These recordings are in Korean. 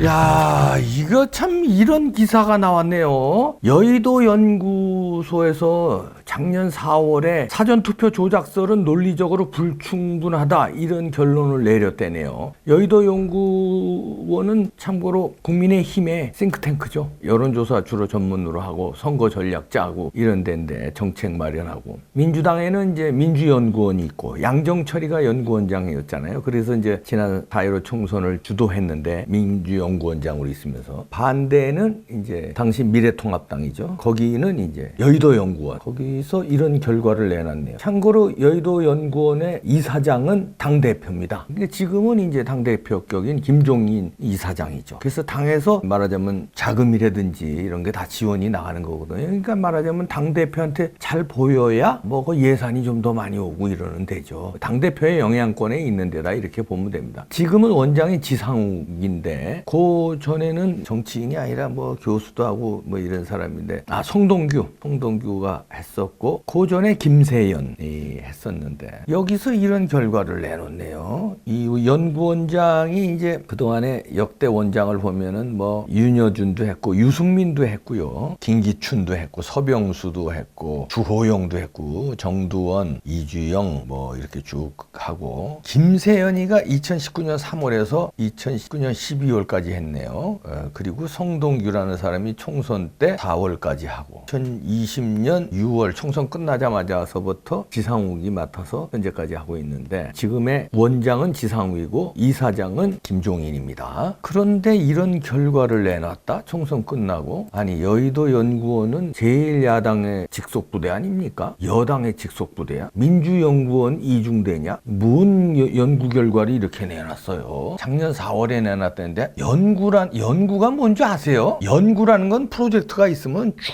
야, 이거 참 이런 기사가 나왔네요. 여의도 연구소에서 작년 4월에 사전투표 조작설은 논리적으로 불충분하다 이런 결론을 내렸대네요. 여의도 연구원은 참고로 국민의힘의 싱크탱크죠. 여론조사 주로 전문으로 하고 선거 전략 짜고 이런 데인데 정책 마련하고, 민주당에는 이제 민주연구원이 있고 양정철이가 연구원장이었잖아요. 그래서 이제 지난 4.15 총선을 주도했는데 민주연구원장으로 있으면서, 반대는 이제 당시 미래통합당이죠. 거기는 이제 여의도 연구원, 거기서 이런 결과를 내놨네요. 참고로 여의도 연구원의 이사장은 당대표입니다. 근데 지금은 이제 당대표격인 김종인 이사장이죠. 그래서 당에서 말하자면 자금이라든지 이런 게 다 지원이 나가는 거거든요. 그러니까 말하자면 당대표한테 잘 보여야 뭐 그 예산이 좀 더 많이 오고 이러는 데죠. 당대표의 영향권에 있는 데다 이렇게 보면 됩니다. 지금은 원장이 지상욱인데 그 전에는 정치인이 아니라 뭐 교수도 하고 뭐 이런 사람인데, 송동규가 했었고, 그 전에 김세연이 했었는데, 여기서 이런 결과를 내놓네요. 이 연구원장이 이제 그동안에 역대 원장을 보면은 뭐 윤여준도 했고 유승민도 했고요, 김기춘도 했고 서병수도 했고 주호영도 했고 정두원, 이주영 뭐 이렇게 쭉 하고, 김세연이가 2019년 3월에서 2019년 12월까지 했네요. 그리고 송동규라는 사람이 총선 때 4월까지 하고, 2020년 6월 총선 끝나자마자서부터 지상욱이 맡아서 현재까지 하고 있는데, 지금의 원장은 지상욱이고 이사장은 김종인입니다. 그런데 이런 결과를 내놨다? 총선 끝나고? 아니, 여의도 연구원은 제1야당의 직속부대 아닙니까? 여당의 직속부대야? 민주연구원 이중대냐? 뭔 연구 결과를 이렇게 내놨어요? 작년 4월에 내놨다는데, 연구가 뭔지 아세요? 연구라는 건 프로젝트가 있으면 쭉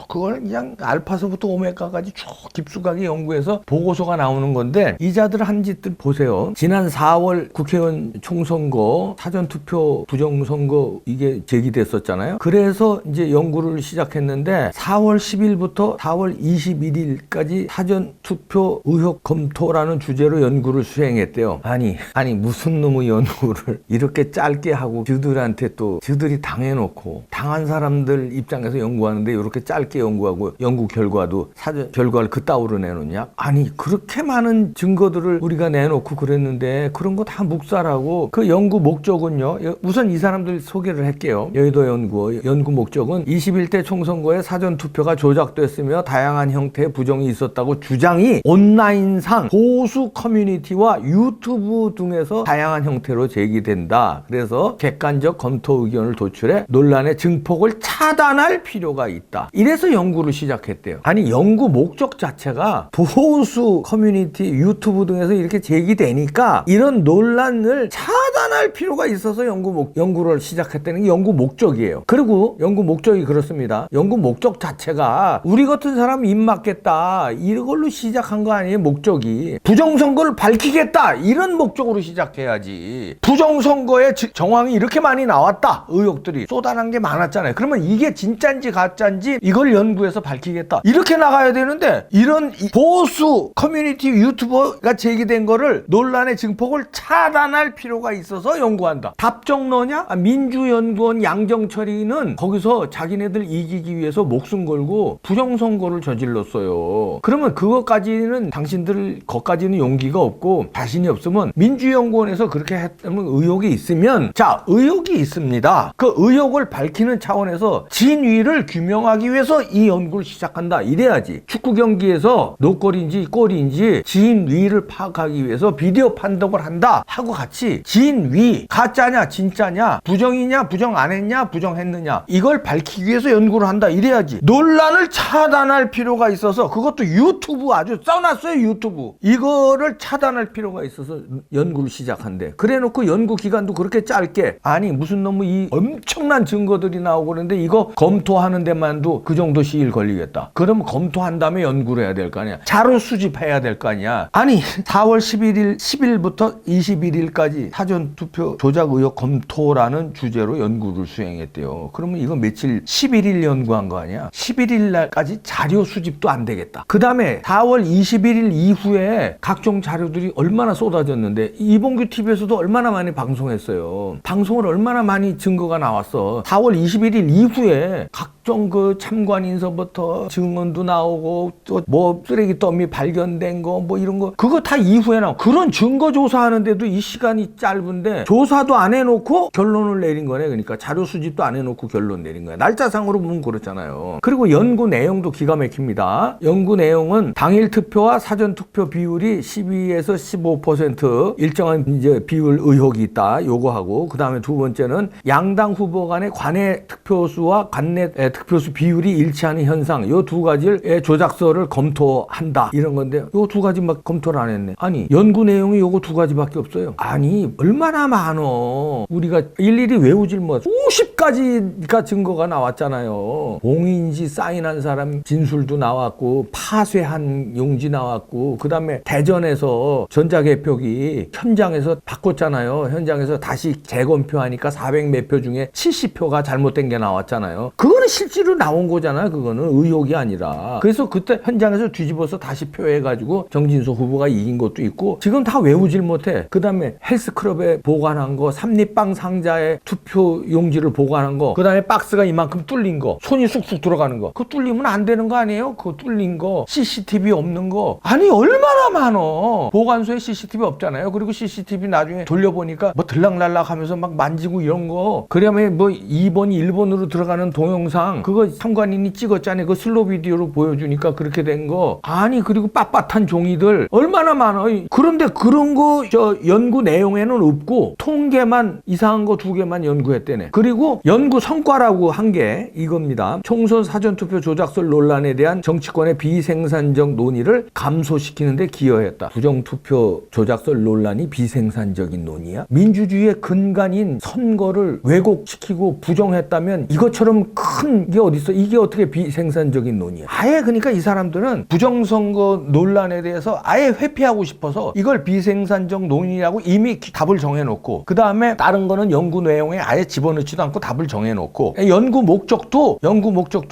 그걸 그냥 알파서부터 오메가까지 쭉 깊숙하게 연구해서 보고서가 나오는 건데, 이자들 한 짓들 보세요. 지난 4월 국회의원 총선거 사전투표 부정선거 이게 제기됐었잖아요. 그래서 이제 연구를 시작했는데 4월 10일부터 4월 21일까지 사전투표 의혹 검토라는 주제로 연구를 수행했대요. 아니 무슨 놈의 연구를 이렇게 짧게 하고, 저들한테 또 저들이 당해놓고 당한 사람들 입장에서 연구하는데 이렇게 짧게 연구하고 연구 결과도 사전 결과를 그따위로 내놓냐? 아니, 그렇게 많은 증거들을 우리가 내놓고 그랬는데 그런 거 다 묵살하고, 그 연구 목적은요, 우선 이 사람들 소개를 할게요. 여의도 연구 목적은 21대 총선거에 사전투표가 조작됐으며 다양한 형태의 부정이 있었다고 주장이 온라인상 보수 커뮤니티와 유튜브 등에서 다양한 형태로 제기된다. 그래서 객관적 검토 의견을 도출해 논란의 증폭을 차단할 필요가 있다. 이래서 연구를 시작했대요. 아니, 연구 목적 자체가 보수 커뮤니티 유튜브 등에서 이렇게 제기되니까 이런 논란을 차단할 필요가 있어서 연구를 시작했다는 게 연구 목적이에요. 그리고 연구 목적이 그렇습니다. 연구 목적 자체가 우리 같은 사람 입 맞겠다 이걸로 시작한 거 아니에요. 목적이 부정선거를 밝히겠다 이런 목적으로 시작해야지. 부정선거에 정황이 이렇게 많이 나왔다, 의혹들이 쏟아난 게 많았잖아요. 그러면 이게 진짜인지 가짜인지 이걸 연구해서 밝히겠다 이렇게 나가야 되는데, 이런 보수 커뮤니티 유튜버가 제기된 거를 논란의 증폭을 차단할 필요가 있어서 연구한다. 답정너냐? 민주연구원 양정철이는 거기서 자기네들 이기기 위해서 목숨 걸고 부정선거를 저질렀어요. 그러면 그것까지는 당신들 것까지는 용기가 없고 자신이 없으면, 민주연구원에서 그렇게 했다면 의혹이 있으면, 자, 의혹이 있습니다. 그 의혹을 밝히는 차원에서 진위를 규명하기 위해서 이 연구를 시작한다 이래야지. 축구 경기에서 노골인지 골인지 진위를 파악하기 위해서 비디오 판독을 한다 하고 같이 진위, 가짜냐 진짜냐, 부정이냐 부정 안 했냐 부정했느냐, 이걸 밝히기 위해서 연구를 한다 이래야지. 논란을 차단할 필요가 있어서, 그것도 유튜브 아주 써놨어요. 유튜브 이거를 차단할 필요가 있어서 연구를 시작한대. 그래놓고 연구 기간도 그렇게 짧게, 아니 무슨 놈의 이 엄청난 증거들이 나오고 그러는데 이거 검토하는 데만도 그 정도 정도 시일 걸리겠다. 그러면 검토한 다음에 연구를 해야 될 거 아니야. 자료 수집해야 될 거 아니야. 아니 4월 10일부터 21일까지 사전투표 조작 의혹 검토라는 주제로 연구를 수행했대요. 그러면 이거 며칠 11일 연구한 거 아니야. 11일 날까지 자료 수집도 안 되겠다. 그 다음에 4월 21일 이후에 각종 자료들이 얼마나 쏟아졌는데 이봉규 TV에서도 얼마나 많이 방송했어요. 방송을 얼마나 많이 증거가 나왔어. 4월 21일 이후에 각종 그 참관 인서부터 증언도 나오고 또 뭐 쓰레기 더미 발견된 거 뭐 이런 거 그거 다 이후에 나오고 그런 증거 조사하는데도 이 시간이 짧은데 조사도 안 해놓고 결론을 내린 거네. 그러니까 자료 수집도 안 해놓고 결론 내린 거야. 날짜상으로 보면 그렇잖아요. 그리고 연구 내용도 기가 막힙니다. 연구 내용은 당일 투표와 사전 투표 비율이 12에서 15% 일정한 이제 비율 의혹이 있다. 요거하고 그 다음에 두 번째는 양당 후보 간의 관내 득표수와 관내 득표수 비율이 일치하는 현상. 요 두 가지를 조작서를 검토한다. 이런 건데 요 두 가지 막 검토를 안 했네. 아니 연구 내용이 요거 두 가지밖에 없어요. 아니 얼마나 많어. 우리가 일일이 외우질 못. 수십 가지가 증거가 나왔잖아요. 봉인지 사인한 사람 진술도 나왔고 파쇄한 용지 나왔고 그 다음에 대전에서 전자개표기 현장에서 바꿨잖아요. 현장에서 다시 재검표하니까 400몇 표 중에 70표가 잘못된 게 나왔잖아요. 그거는 실제로 나온 거잖아요. 그거는 의혹이 아니라. 그래서 그때 현장에서 뒤집어서 다시 표해가지고 정진수 후보가 이긴 것도 있고 지금 다 외우질 못해. 그 다음에 헬스클럽에 보관한 거 삼립빵 상자에 투표 용지를 보관한 거 그 다음에 박스가 이만큼 뚫린 거 손이 쑥쑥 들어가는 거 그거 뚫리면 안 되는 거 아니에요? 그거 뚫린 거 CCTV 없는 거 아니 얼마나 많어. 보관소에 CCTV 없잖아요. 그리고 CCTV 나중에 돌려보니까 뭐 들락날락 하면서 막 만지고 이런 거 그러면 뭐 2번이 1번으로 들어가는 동영상 그거 참관인이 찍었잖아요. 그 슬로 비디오로 보여주니까 그렇게 된 거 아니 그리고 빳빳한 종이들 얼마나 많아. 그런데 그런 거 저 연구 내용에는 없고 통계만 이상한 거 2개만 연구했대네. 그리고 연구 성과라고 한 게 이겁니다. 총선 사전투표 조작설 논란에 대한 정치권의 비생산적 논의를 감소시키는 데 기여했다. 부정투표 조작설 논란이 비생산적인 논의야? 민주주의의 근간인 선거를 왜곡시키고 부정했다면 이것처럼 큰 게 어디 있어? 이게 어떻게 비생산적인 논의야? 아예 그러니까 이 사람들은 부정선거 논란에 대해서 아예 회피하고 싶어서 이걸 비생산적 논의라고 이미 답을 정해놓고 그 다음에 다른 거는 연구 내용에 아예 집어넣지도 않고 답을 정해놓고 연구 목적도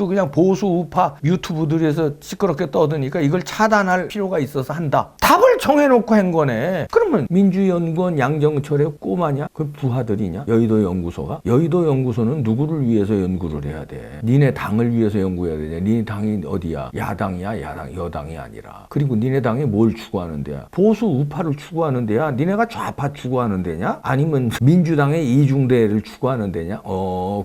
그냥 보수 우파 유튜브들에서 시끄럽게 떠드니까 이걸 차단할 필요가 있어서 한다. 답을 정해놓고 한 거네. 그러면 민주연구원 양정철의 꼬마냐? 그 부하들이냐? 여의도 연구소가? 여의도 연구소는 누구를 위해서 연구를 해야 돼? 니네 당을 위해서 연구해야 되냐? 니네 당이 어디야? 야당이야? 여당이 아니라. 그리고 니네 당이 뭘 추구하는 데야? 보수 우파를 추구하는 데야? 니네가 좌파 추구하는 데냐? 아니면 민주당의 이중대를 추구하는 데냐?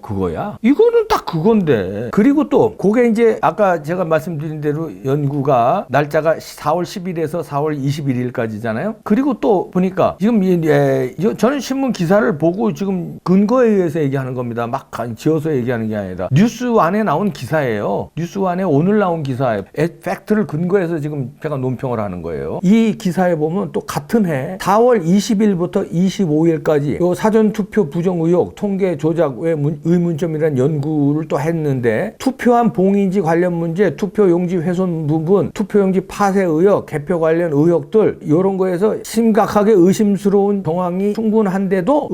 그거야? 이거는 딱 그건데. 그리고 또 그게 이제 아까 제가 말씀드린 대로 연구가 날짜가 4월 10일에서 4월 21일까지잖아요. 그리고 또 보니까 지금 저는 신문 기사를 보고 지금 근거에 의해서 얘기하는 겁니다. 막 지어서 얘기하는 게 아니라 뉴스완에 나온 기사예요. 뉴스완에 오늘 나온 기사예요. 팩트를 근거해서 지금 제가 논평을 하는 거예요. 이 기사에 보면 또 같은 해 4월 20일부터 25일까지 요 사전투표 부정 의혹 통계 조작 외 의문점이라는 연구를 또 했는데 투표한 봉인지 관련 문제, 투표용지 훼손 부분, 투표용지 파쇄 의혹, 개표 관련 의혹들 이런 거에서 심각하게 의심스러운 정황이 충분한데도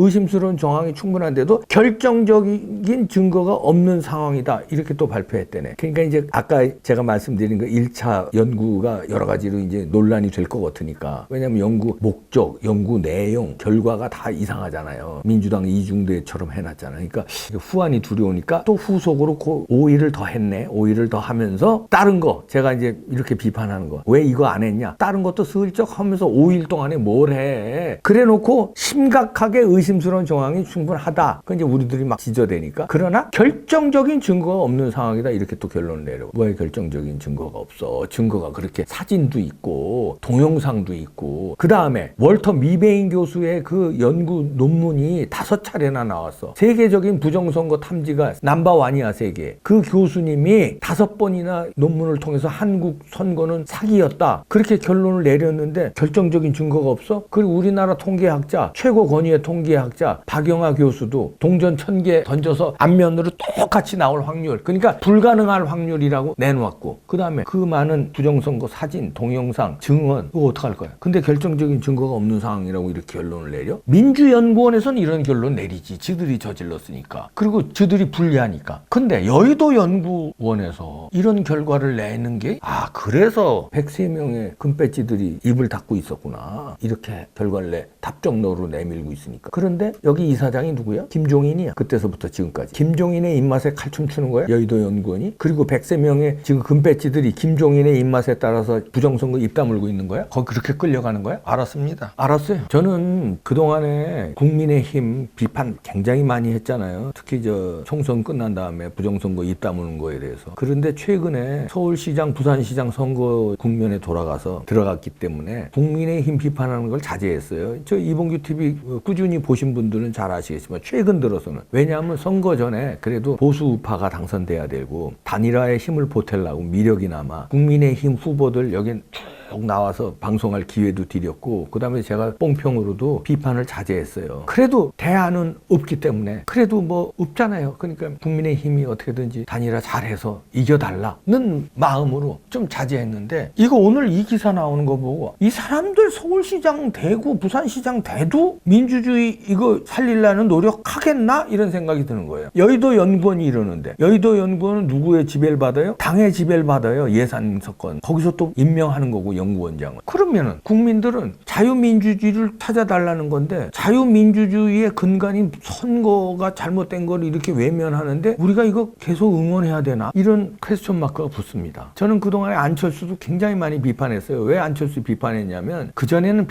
결정적인 증거가 없는 상황이다. 이렇게 또 발표했대네. 그러니까 이제 아까 제가 말씀드린 그 1차 연구가 여러 가지로 이제 논란이 될 것 같으니까. 왜냐면 연구 목적, 연구 내용, 결과가 다 이상하잖아요. 민주당 이중대처럼 해놨잖아요. 그러니까 후환이 두려우니까 또 후속으로 그 오일을 더 했네. 오일을 더 하면서 다른 거 제가 이제 이렇게 비판하는 거. 왜 이거 안 했냐? 다른 것도 슬쩍 하면서 5일 동안에 뭘 해. 그래 놓고 심각하게 의심스러운 정황이 충분하다. 그 이제 우리들이 막 지저대니까. 그러나 결정적인 증거가 없는 상황이다. 이렇게 또 결론을 내려. 왜 결정적인 증거가 없어? 증거가 그렇게 사진도 있고 동영상도 있고 그 다음에 월터 미베인 교수의 그 연구 논문이 5차례나 나왔어. 세계적인 부정선거 탐지가 넘버원이야 세계. 그 교수님이 5번이나 논문을 통해서 한국 선거는 사기였다. 그렇게 결론을 내렸는데 결정적인 증거가 없어? 그리고 우리나라 통계학자 최고 권위의 통계학자 박영하 교수도 동전 1000개 던져서 앞면으로 똑같이 나올 나올 확률, 그러니까 불가능할 확률이라고 내놓았고, 그 다음에 그 많은 부정선거 사진, 동영상, 증언, 이거 어떡할 거야? 근데 결정적인 증거가 없는 상황이라고 이렇게 결론을 내려? 민주연구원에서는 이런 결론 내리지. 지들이 저질렀으니까. 그리고 지들이 불리하니까. 근데 여의도 연구원에서 이런 결과를 내는 게, 그래서 103명의 금배지들이 입을 닫고 있었구나. 이렇게 결과를 답정너로 내밀고 있으니까. 그런데 여기 이사장이 누구야? 김종인이야. 그때서부터 지금까지. 김종인의 입맛에 칼춤 추는 거야? 여의도 연구원이? 그리고 103명의 지금 금배지들이 김종인의 입맛에 따라서 부정선거 입 다물고 있는 거야? 거기 그렇게 끌려가는 거야? 알았습니다. 알았어요. 저는 그동안에 국민의힘 비판 굉장히 많이 했잖아요. 특히 총선 끝난 다음에 부정선거 입 다무는 거에 대해서. 그런데 최근에 서울시장, 부산시장 선거 국면에 돌아가서 들어갔기 때문에 국민의힘 비판하는 걸 자제했어요. 저 이봉규 TV 꾸준히 보신 분들은 잘 아시겠지만 최근 들어서는. 왜냐하면 선거 전에 그래도 보수 우파가 당선돼야 되고 단일화에 힘을 보태려고 미력이나마 국민의힘 후보들 여긴 쭉 나와서 방송할 기회도 드렸고, 그 다음에 제가 뽕평으로도 비판을 자제했어요. 그래도 대안은 없기 때문에, 그래도 뭐 없잖아요. 그러니까 국민의힘이 어떻게든지 단일화 잘해서 이겨달라는 마음으로 좀 자제했는데, 이거 오늘 이 기사 나오는 거 보고 이 사람들 서울시장 되고 부산시장 돼도 민주주의 이거 살리려는 노력하겠나? 이런 생각이 드는 거예요. 여의도 연구원이 이러는데, 여의도 연구원은 누구의 지배를 받아요? 당의 지배를 받아요. 예산 석권. 거기서 또 임명하는 거고, 연구원장을. 그러면은 국민들은 자유민주주의를 찾아달라는 건데, 자유민주주의의 근간인 선거가 잘못된 걸 이렇게 외면하는데 우리가 이거 계속 응원해야 되나? 이런 퀘스천 마크가 붙습니다. 저는 그동안에 안철수도 굉장히 많이 비판했어요. 왜 안철수 비판했냐면, 그전에는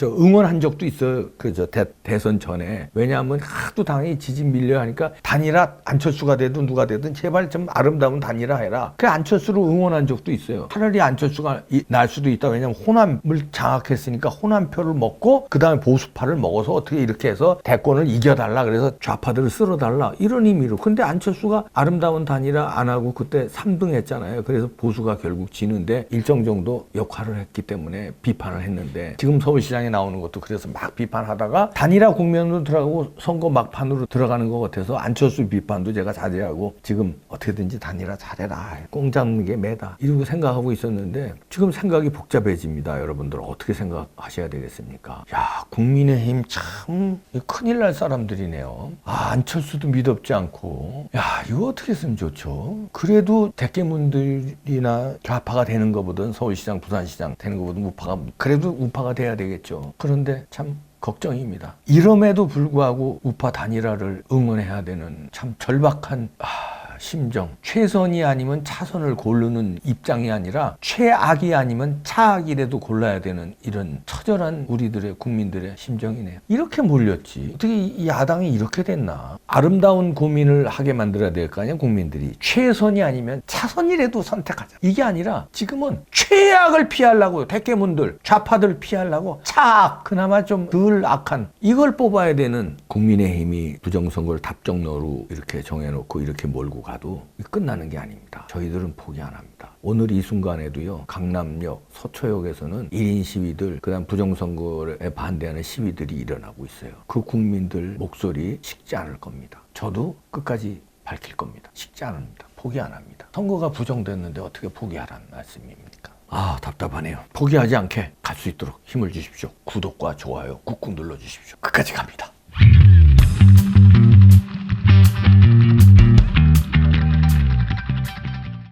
응원한 적도 있어요. 대선 전에. 왜냐하면 하도 당이 지진 밀려 하니까 단일화, 안철수가 되든 누가 되든 제발 좀 아름다운 단일화 해라. 그래 안철수를 응원한 적도 있어요. 차라리 안철수가 날 수도 있다. 왜냐면 호남을 장악했으니까 호남표를 먹고 그 다음에 보수파를 먹어서 어떻게 이렇게 해서 대권을 이겨달라. 그래서 좌파들을 쓸어달라. 이런 의미로. 근데 안철수가 아름다운 단일화 안 하고 그때 3등 했잖아요. 그래서 보수가 결국 지는데 일정 정도 역할을 했기 때문에 비판을 했는데, 지금 서울시장에 나오는 것도 그래서 막 비판하다가 단일화 국면으로 들어가고 선거 막판으로 들어가는 것 같아서 안철수 비판도 제가 자제하고 지금 어떻게든지 단일화 잘해라. 꽁 잡는 게 매다. 이러고 생각하고 있었는데 지금 생각이 복잡해집니다. 여러분들 어떻게 생각하셔야 되겠습니까? 야, 국민의힘 참 큰일 날 사람들이네요. 안철수도 믿업지 않고. 야, 이거 어떻게 했으면 좋죠? 그래도 대깨문들이나 좌파가 되는 것보다는 서울시장, 부산시장 되는 것보다는 그래도 우파가 돼야 되겠죠. 그런데 참 걱정입니다. 이럼에도 불구하고 우파 단일화를 응원해야 되는 참 절박한 심정. 최선이 아니면 차선을 고르는 입장이 아니라 최악이 아니면 차악이라도 골라야 되는 이런 처절한 우리들의 국민들의 심정이네요. 이렇게 몰렸지. 어떻게 이 야당이 이렇게 됐나. 아름다운 고민을 하게 만들어야 될 거 아니야, 국민들이. 최선이 아니면 차선이라도 선택하자. 이게 아니라 지금은 최악을 피하려고, 대깨문들, 좌파들 피하려고 차악, 그나마 좀 덜 악한 이걸 뽑아야 되는 국민의힘이 부정선거를 답정너로 이렇게 정해놓고 이렇게 몰고 가도 끝나는 게 아닙니다. 저희들은 포기 안 합니다. 오늘 이 순간에도요, 강남역, 서초역에서는 1인 시위들, 그다음 부정선거에 반대하는 시위들이 일어나고 있어요. 그 국민들 목소리 식지 않을 겁니다. 저도 끝까지 밝힐 겁니다. 식지 않습니다. 포기 안 합니다. 선거가 부정됐는데 어떻게 포기하라는 말씀입니까? 답답하네요. 포기하지 않게 갈 수 있도록 힘을 주십시오. 구독과 좋아요 꾹꾹 눌러주십시오. 끝까지 갑니다.